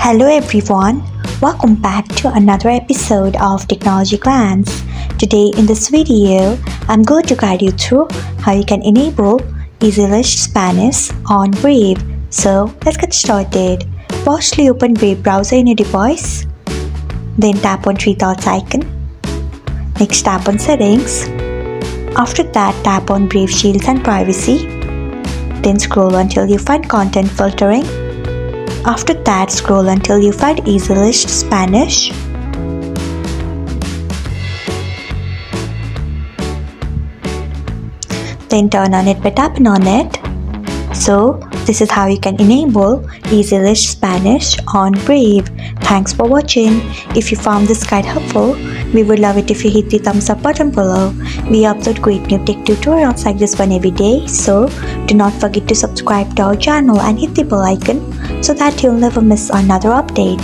Hello everyone, welcome back to another episode of Technologyglance. Today in this video, I'm going to guide you through how you can enable EasyList Spanish on Brave. So let's get started. Firstly, open Brave browser in your device. Then tap on three dots icon. Next tap on settings. After that, tap on Brave Shields and Privacy. Then scroll until you find content filtering. After that, scroll until you find EasyList Spanish. Then turn on it by tapping on it. So, this is how you can enable EasyList Spanish on Brave. Thanks for watching. If you found this guide helpful, we would love it if you hit the thumbs up button below. We upload great new tech tutorials like this one every day, so do not forget to subscribe to our channel and hit the bell icon so that you'll never miss another update.